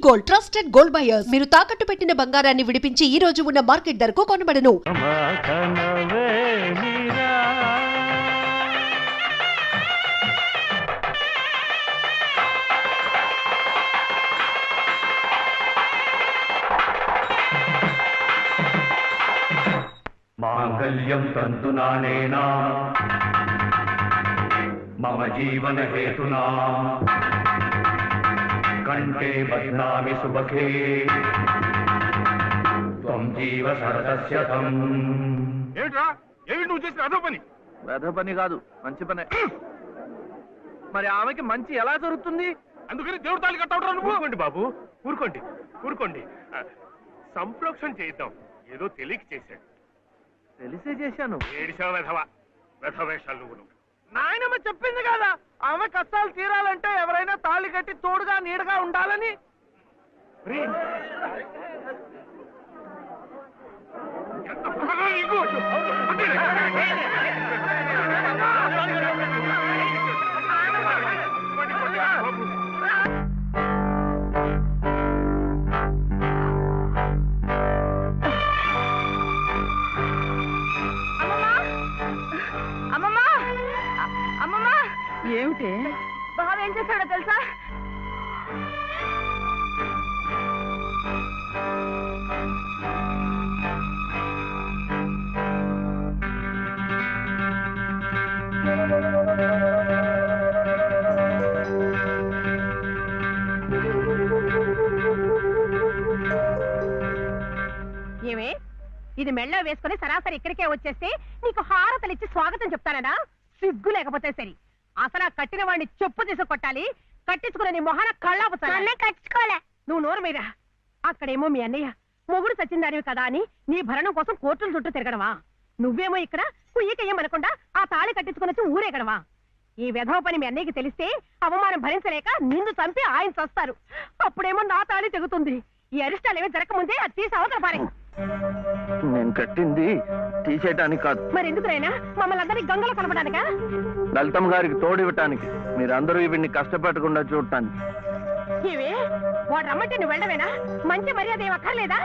Gold, trusted gold buyers. మీరు తాకట్టు పెట్టిన బంగారాన్ని విడిపించి ఈ రోజు ఉన్న మార్కెట్ ధరకు కొనబడను. మాంగళ్యం తంతునానేనా మమ జీవన హేతునా కంఠే బధ్నామి సుభగే త్వం జీవ సరసస్యతం. ఏమిట్రా ఏమి నువ్వు చేసిన వెధ పని కాదు, మంచి పనే. మరి ఆమెకి మంచి ఎలా జరుగుతుంది? అందుకని దేవుడు తాళి కట్టవడం నువ్వు. ఊరుకోండి బాబు, ఊరుకోండి ఊరుకోండి. సంప్రోక్షణ చేద్దాం. ఏదో తెలియక చేశాడు. తెలిసే చేశాను. ఏడిసావు వెధవా, వెధవేషాలు నువ్వు. నాయనమ్మ చెప్పింది కదా, ఆమె కష్టాలు తీరాలంటే ఎవరైనా తాళి కట్టి తోడుగా నీడగా ఉండాలని. ఏమిటి బావ ఏం చేశాడో తెలుసా? ఏమే, ఇది మెళ్ళో వేసుకుని సరాసరి ఇక్కడికే వచ్చేస్తే నీకు హారతలిచ్చి స్వాగతం చెప్తానడా? సిగ్గు లేకపోతే సరి. అసలు ఆ కట్టిన వాడిని చెప్పు తీసి కొట్టాలి. కట్టించుకునే నీ మొహన కళ్ళాపుతానే కట్టుకోలే. నువ్వు నోరు మీద. అక్కడేమో మీ అన్నయ్య మొగుడు సచ్చిందానివి కదా అని నీ భరణం కోసం కోర్టుల చుట్టూ తిరగడమా? నువ్వేమో ఇక్కడ కుయ్యకేయమనకుండా ఆ తాళి కట్టించుకుని ఊరేగడమా? ఈ వెధవ పని మీ అన్నయ్యకి తెలిస్తే అవమానం భరించలేక నిన్ను చంపి ఆయన చస్తారు. అప్పుడేమో నా తాళి తెగుతుంది. ఈ అరిష్టాలు ఏమీ జరగకముందే అది తీసి అవతల పారే. నేను కట్టింది తీసేయటానికి కాదు. మరి ఎందుకురైనా మమ్మల్ని అందరినీ గంగలో కలపడానికా? లలితమ్మ గారికి తోడివ్వటానికి. మీరందరూ వీడిని కష్టపెట్టకుండా చూడటానికి. ఇవే వాడు రమ్మంటే నువ్వు వెళ్ళవేనా? మంచి మర్యాద ఏం అక్కర్లేదా?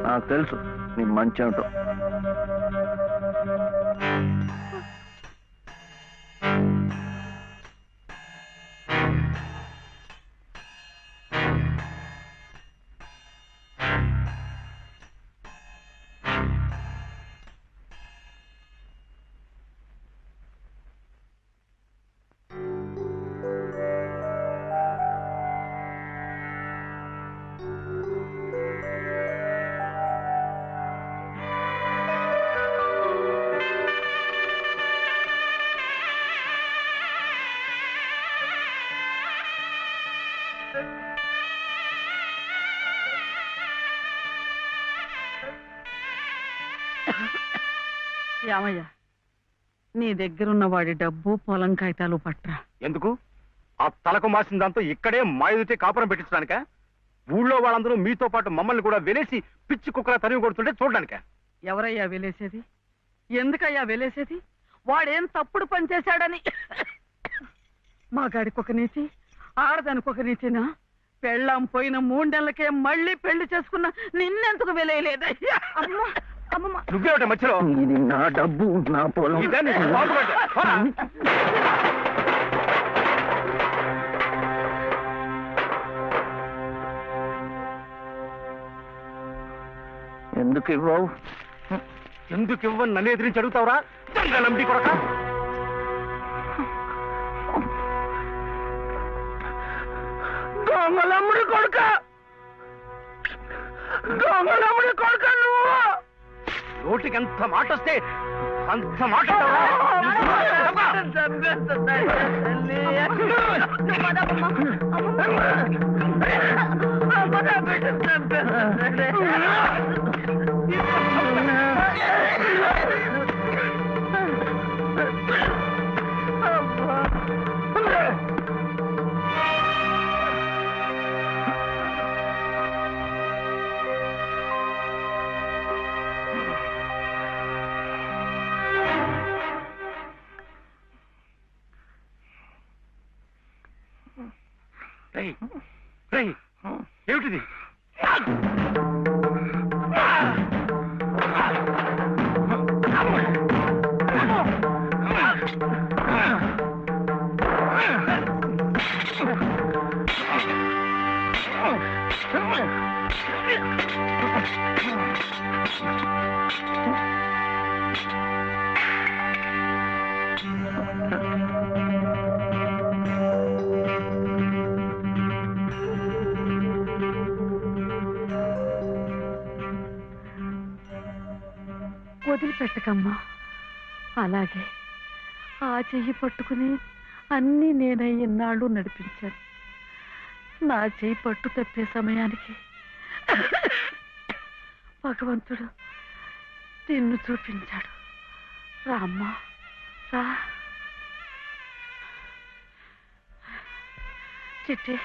నాకు తెలుసు నీ మంచి ఏమిటో. రామయ్య, నీ దగ్గరున్న వాడి డబ్బు పొలం కాగితాలు పట్రా. ఎందుకు? ఆ తలకు మాసిన దాంతో ఇక్కడే మాయుతే కాపురం పెట్టించడానిక? ఊళ్ళో వాళ్ళందరూ మీతో పాటు మమ్మల్ని కూడా వెలేసి పిచ్చి కుక్కల తరిమి కొడుతుంటే చూడడానిక? ఎవరయ్యా వెలేసేది? ఎందుకయ్యా వెలేసేది? వాడేం తప్పుడు పని చేశాడని? మా గాడికి ఒక నీతి, ఆడదానికి ఒక నీతినా? పెళ్ళాం పోయిన 3 నెలలకే మళ్ళీ పెళ్లి చేసుకున్న నిన్నెందుకు వెలేయలేదయ్యా? నువ్వేమిట మధ్యలో? ఇది నా డబ్బు, నా పొలం. ఎందుకు ఇవ్వవు? ఎందుకు ఇవ్వని నన్ను ఎదిరించి అడుగుతావురా? నంబి కొడక. దొంగలమ్ముడి కొడుక, దొంగలమ్ముడి కొడుక నువ్వు. నోటికి ఎంత మాట వస్తే అంత మాట. రేయ్, రేయ్, ఏమిటిది? వదిలిపెట్టకమ్మా. అలాగే ఆ చెయ్యి పట్టుకుని అన్నీ నేనై ఇన్నాళ్ళు నడిపించాను. నా చెయ్యి పట్టు తప్పే సమయానికి భగవంతుడు నిన్ను చూపించాడు. రామ్మా, రా. చిట్టి,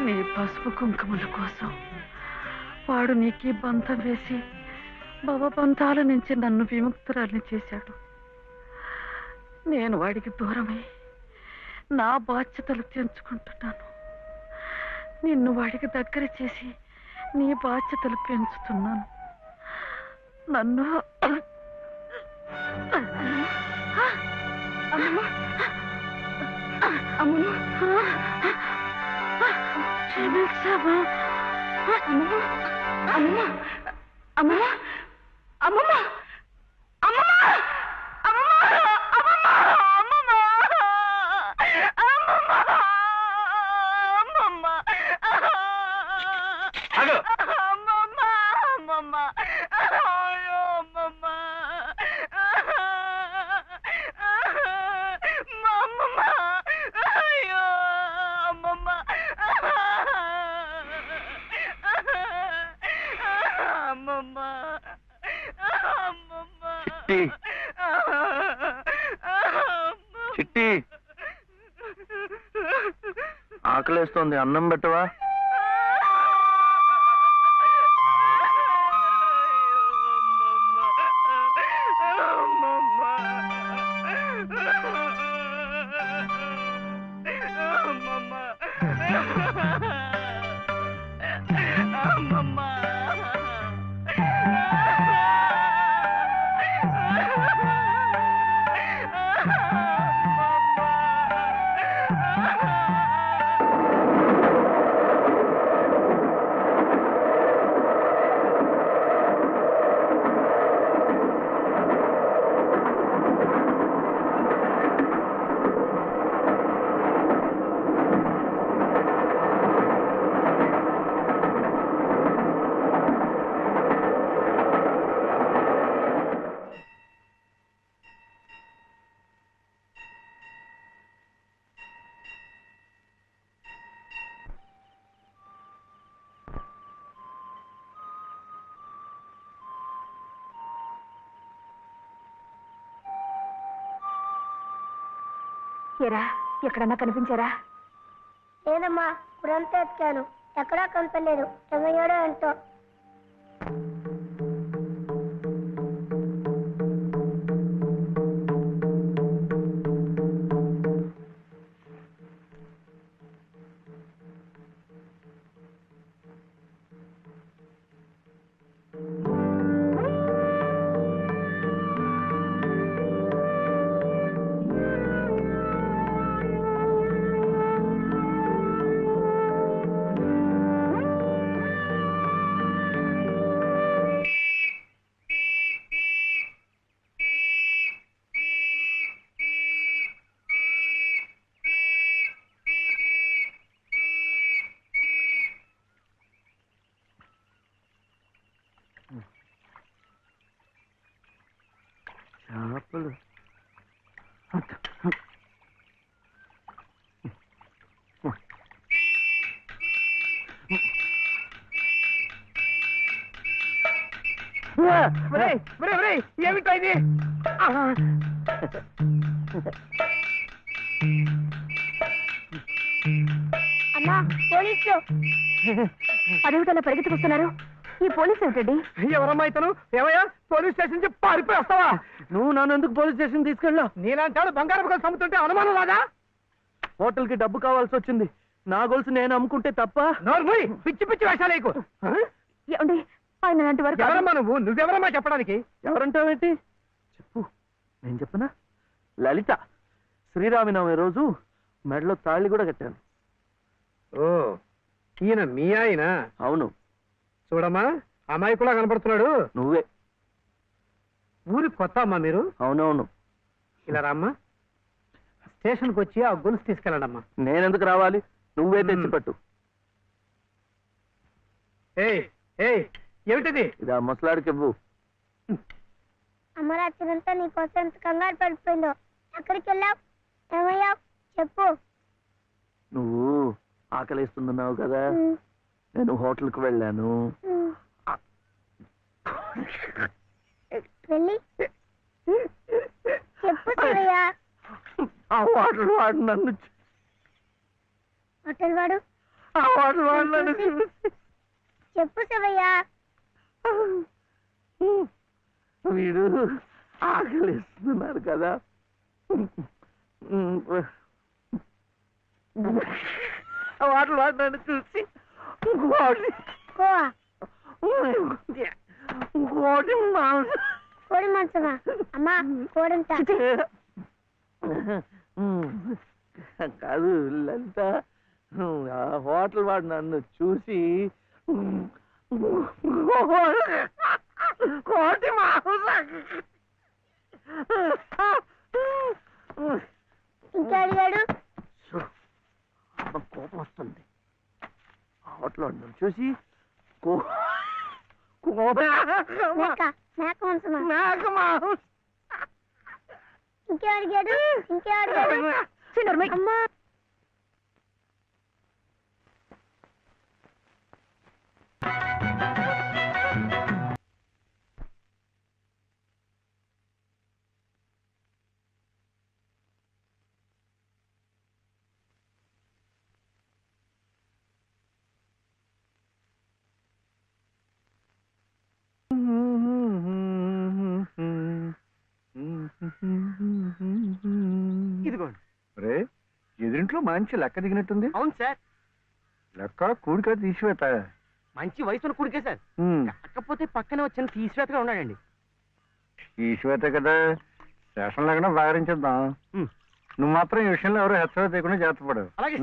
నీ పసుపు కుంకుమల కోసం వాడు నీకు బంధం వేసి భవబంధాల నుంచి నన్ను విముక్తురాల్ని చేశాడు. నేను వాడికి దూరమై నా బాధ్యతలు తెంచుకుంటున్నాను. నిన్ను వాడికి దగ్గర చేసి నీ బాధ్యతలు పెంచుతున్నాను. నన్ను క్షమించమా. అమ్మమ్మ, అమ్మమ్మ, అమ్మమ్మ, అమ్మమ్మ, చిట్టి, ఆకలేస్తోంది, అన్నం పెట్టవా? ఏరా, ఎక్కడన్నా కనిపించారా? లేదమ్మా, ఇప్పుడంతా ఎత్తాను, ఎక్కడా కనపడలేదు. ఏమయ్యాడో ఎంతో. చేపలు ఏమిటో ఇది అమ్మా పోలీసులు. అదేమిటలా పరిగెత్తుకొస్తున్నారు? ఈ పోలీసు ఏమిటండి? ఎవరమ్మా ఇతను? ఏమయ్యా పోలీస్ స్టేషన్ నుంచి పారిపోయి వస్తావా? నువ్వు నన్ను ఎందుకు పోలీస్ స్టేషన్ తీసుకెళ్ళా? నీలాంటాడు బంగారం కలిసి అమ్ముతుంటే అనుమానం రాదా? హోటల్ కి డబ్బు కావాల్సి వచ్చింది. నా గొలుసు నేను అమ్ముకుంటే తప్ప? నోర్మూయ్, పిచ్చి పిచ్చి వేషాలేకు. ఏమండి ఆయన లాంటి వారు కాదు. ఎవరమ్మా నువ్వెవరమ్మా చెప్పడానికి? ఎవరంటావేంటి? చెప్పు, నేను చెప్పనా? లలిత. శ్రీరామనవమి రోజు మెడలో తాళి కూడా కట్టాను. ఓ, ఈయన మీ ఆయన? అవును. చూడమ్మా, అమ్మాయి కూడా కనపడుతున్నాడు. నువ్వే. ఊరి కొత్త అమ్మా మీరు? అవునవును. ఇలా రామ్మా, స్టేషన్కి వచ్చి ఆ గొలుసు తీసుకెళ్ళండి అమ్మా. నేనెందుకు రావాలి? నువ్వే తెచ్చిపెట్టు. ఏయ్ ఏయ్, ఏమిటిది? ఇది ఆ ముసలాడికి ఇవ్వు. అమ్మ రాత్రంతా నీకోసం ఎంత కంగారు పడిపోయిందో. ఎక్కడికి వెళ్ళావు? ఏమయ్యావు చెప్పు. నువ్వు ఆకలిస్తున్నావు కదా, నేను హోటల్కి వెళ్ళాను. వెళ్ళి చెప్పు శివయ్య. ఆ హోటల్ వాడు నన్ను హోటల్ వాడు ఆ హోటల్ వాడు నన్ను చెప్పు శివయ్య. వీడు ఆకలిస్తున్నారు కదా, వాడు వాడు నన్ను చూసి ఇంకోటి కోడి మాంసమా? అమ్మా కోడంత కాదు లలిత, ఆ హోటల్ వాడు నన్ను చూసి కోటి ఇంకా అడిగాడు. కోపం వస్తుంది. హోటల్ వాడు నన్ను చూసి మేక మాంసమా? ఇంకే అడిగాడు. అమ్మా ఇదిగోండి. రే, ఎదురింట్లో మంచి లెక్క దిగినట్టుంది. అవును సార్, లెక్క కూడిక తీసివేత. మంచి వయసులో కుడికే సార్. కాకపోతే పక్కనే వచ్చిన తీసివేతగా ఉన్నాడండి. తీసివేత కదా, స్టేషన్ లాగా బాగరించేద్దాం. నువ్వు మాత్రం ఈ విషయంలో ఎవరు హెచ్చరిక చేయకుండా జాగ్రత్త పడు. అలాగే.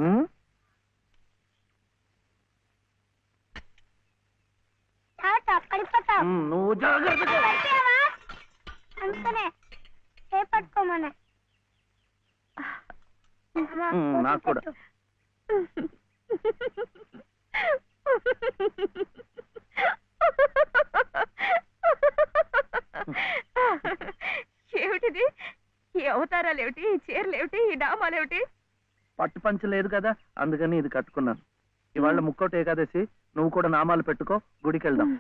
పడిపోతావు. నువ్వు జాగ్రత్తగా. పడిపోయావా? అందుకనే పట్టుకోమన్నా. నాకు కూడా. ఏమిటిది? ఈ అవతారాలు ఏమిటి? ఈ చీరలు ఏమిటి? ఈ డామాలేమిటి? పట్టు పంచ లేదు కదా, అందుకని ఇది కట్టుకున్నాను. ఇవాళ ముక్కోటి ఏకాదశి, నువ్వు కూడా నామాలు పెట్టుకో, గుడికి వెళ్దాం.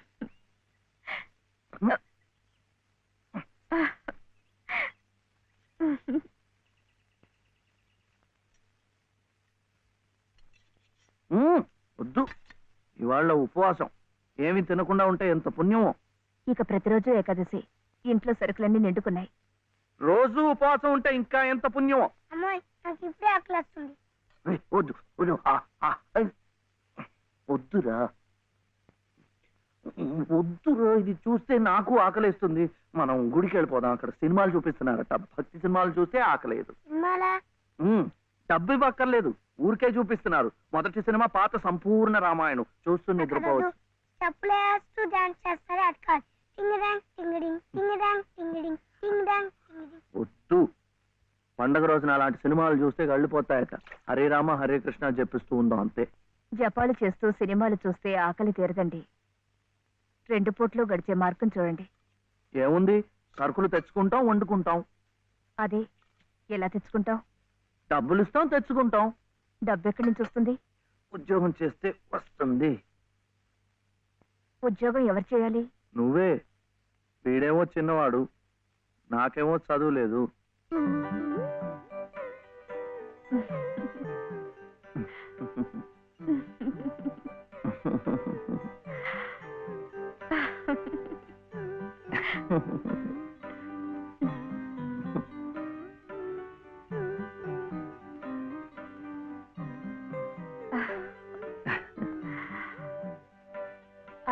వద్దు, ఇవాళ ఉపవాసం. ఏమి తినకుండా ఉంటే ఎంత పుణ్యమో. ఇక ప్రతిరోజు ఏకాదశి. ఇంట్లో సరుకులన్నీ నిండుకున్నాయి. రోజు ఉపవాసం ఉంటే ఇంకా ఎంత పుణ్యమో. అమ్మాయి నాకు ఇప్పుడే ఆకలి వస్తుంది. వద్దు వద్దు, వద్దురా వద్దురా, ఇది చూస్తే నాకు ఆకలేస్తుంది. మనం గుడికి వెళ్ళిపోదాం, అక్కడ సినిమాలు చూపిస్తున్నారట. భక్తి సినిమాలు చూస్తే ఆకలేదు. సినిమాలా? డబ్బు ఇవ్వక్కర్లేదు, ఊరికే చూపిస్తున్నారు. మొదటి సినిమా పాత సంపూర్ణ రామాయణం, చూస్తూ నిద్రపోవచ్చు. చెప్పులేస్తూ డాన్స్ చేస్తారు. అట్కాదు. టింగిడాంగ్ టింగిడింగ్ టింగిడాంగ్ టింగిడింగ్ టింగిడాంగ్ టింగిడింగ్. వద్దు, పండగ రోజున అలాంటి సినిమాలు చూస్తే గళ్ళిపోతాయట. హరే రామ హరే కృష్ణ చెప్పిస్తూ ఉందాం అంతే. జపాలు చేస్తూ సినిమాలు చూస్తే ఆకలి తీరదండి. 2 పూట్లు గడిచే మార్గం చూడండి. ఏముంది, సరుకులు తెచ్చుకుంటాం, వండుకుంటాం. అదే ఎలా తెచ్చుకుంటాం? డబ్బులు ఇస్తాం, తెచ్చుకుంటాం. డబ్బు ఎక్కడి నుంచి వస్తుంది? ఉద్యోగం చేస్తే వస్తుంది. ఉద్యోగం ఎవరు చేయాలి? నువ్వే. వీడేమో చిన్నవాడు, నాకేమో చదువు లేదు.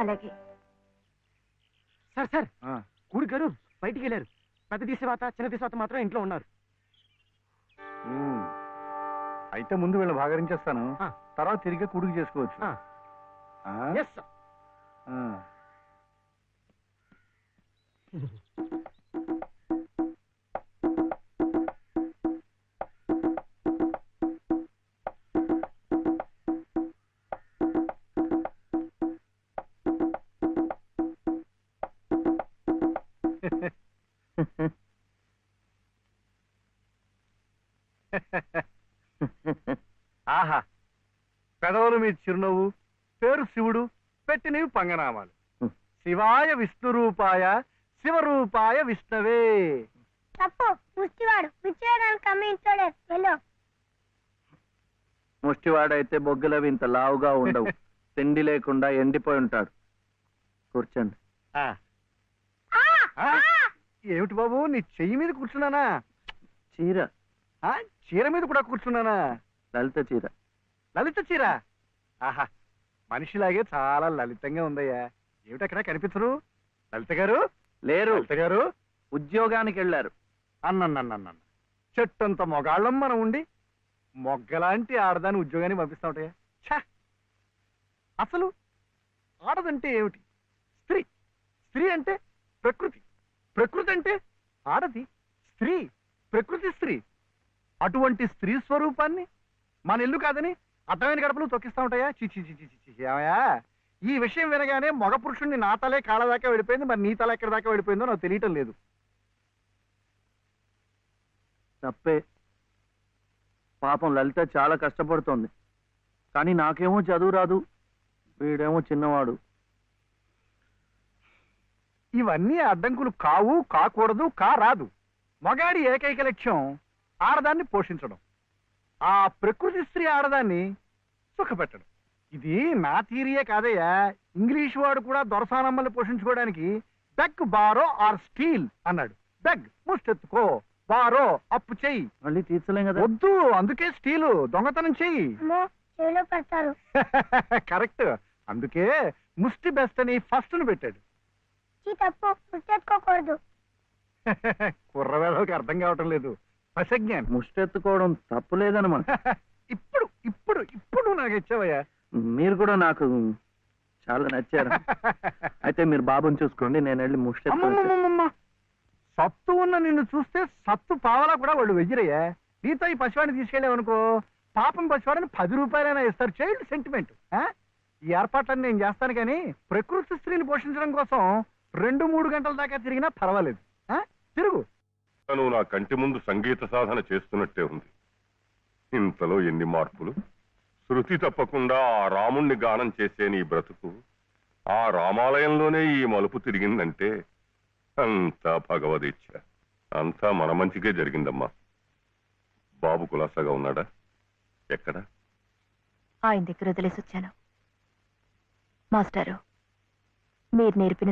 అలాగే. సార్ సార్ కూడి గారు బయటికి వెళ్ళారు. పెద్ద తీసేవాత చిన్న తీసేవాత మాత్రం ఇంట్లో ఉన్నారు. అయితే ముందు వీళ్ళు భాగరించేస్తాను, తర్వాత తిరిగి కూడికి చేసుకోవచ్చు. ఆహా, పెదవులు మీ చిరునవ్వు, పేరు శివుడు, పెట్టినవి పంగనామాలు. శివాయ విష్ణురూపాయ శివరూపాయ విష్ణవే. తప్పు, ముష్టివాడు విచ్చేయడానికి అమ్మ ఇంట్లోనే వెళ్ళు. ముష్టివాడైతే బొగ్గులవి ఇంత లావుగా ఉండవు, తిండి లేకుండా ఎండిపోయి ఉంటాడు. కూర్చోండి. ఏమిటి బాబు, నీ చెయ్యి మీద కూర్చున్నానా? చీర. చీర మీద కూడా కూర్చున్నానా? లలిత చీర. లలిత చీర? ఆహా, మనిషిలాగే చాలా లలితంగా ఉందయ్యా. ఏమిటక్కడ కనిపించరు? లలిత గారు లేరు. లలిత గారు ఉద్యోగానికి వెళ్ళారు. అన్నన్నన్నన్న చెట్టంత మొగాళ్ళం మనం ఉండి మొగ్గలాంటి ఆడదాన్ని ఉద్యోగానికి పంపిస్తా ఉంటాయా? ఛా! అసలు ఆడదంటే ఏమిటి? స్త్రీ. స్త్రీ అంటే ప్రకృతి. ప్రకృతి అంటే ఆడది. స్త్రీ, ప్రకృతి స్త్రీ. అటువంటి స్త్రీ స్వరూపాన్ని మన ఇల్లు కాదని అర్థమైన గడపలు తొక్కిస్తా ఉంటాయా? చిచి చిచి చిచి. ఏమయ్యా, ఈ విషయం వినగానే మగ పురుషుణ్ణి నా తలే కాళ్ళ దాకా వెళ్ళిపోయింది, మరి నీ తల ఎక్కడి దాకా వెళ్ళిపోయిందో నాకు తెలియటం లేదు. తప్పే. పాపం లలిత చాలా కష్టపడుతోంది, కానీ నాకేమో చదువు రాదు, వీడేమో చిన్నవాడు. ఇవన్నీ అడ్డంకులు కావు, కాకూడదు, రాదు. మగాడి ఏకైక లక్ష్యం ఆడదాన్ని పోషించడం, ఆ ప్రకృతి స్త్రీ ఆడదాన్ని సుఖపెట్టడం. ఇది నా థీరియే కాదయ్యా. ఇంగ్లీష్ వాడు కూడా దొరసానమ్మల్ని పోషించుకోవడానికి బెగ్, బారో ఆర్ స్టీల్ అన్నాడు. బెగ్ ముష్టెత్తుకో, బారో అప్పు చెయ్యి. మళ్ళీ తీర్చలేం కదా. వద్దు, అందుకే స్టీలు దొంగతనం చెయ్యి. అమ్మో, చెవిలో పెడతారు. కరెక్ట్, అందుకే ముష్టి బెస్ట్ అని ఫస్ట్ ను పెట్టాడు. తప్పు, ముష్టెత్తుకోకూడదు. కుర్రవేళకి అర్థం కావటం లేదు. పసజ్ఞానం. ముష్టెత్తుకోవడం తప్పు లేదనమాట. ఇప్పుడు ఇప్పుడు ఇప్పుడు నాకు ఇచ్చావయ్యా. మీరు కూడా నాకు చాలా నచ్చారు. అయితే మీరు బాబుని చూసుకోండి, నేను వెళ్ళి ముష్టెత్తు. అమ్మమ్మమ్మమ్మ, సత్తు ఉన్న నిన్ను చూస్తే సత్తు పావలా కూడా వాళ్ళు వెయ్యరయ్యా. నీతో ఈ పసివాడిని తీసుకెళ్ళావనుకో, పాపం పసివాడిని 10 రూపాయలైనా ఇస్తారు. Child sentiment. ఈ ఏర్పాట్లన్నీ నేను చేస్తాను, కానీ ప్రకృతి స్త్రీని పోషించడం కోసం 2-3 గంటల దాకా తిరిగినా పర్వాలేదు. తిరుగు. నువ్వు నా కంటి ముందు సంగీత సాధన చేస్తున్నట్టే ఉంది. ఇంతలో ఎన్ని మార్పులు! శృతి తప్పకుండా ఆ రాముణ్ణి గానం చేసే నీ బ్రతుకు ఆ రామాలయంలోనే ఈ మలుపు తిరిగిందంటే అంతా భగవదీచ్ఛ. అంతా మన మంచికే జరిగిందమ్మా. బాబు కులాసాగా ఉన్నాడా? ఎక్కడ? ఆయన దగ్గర వదిలేసి వచ్చాను. మాస్టారు, మీరు నేర్పిన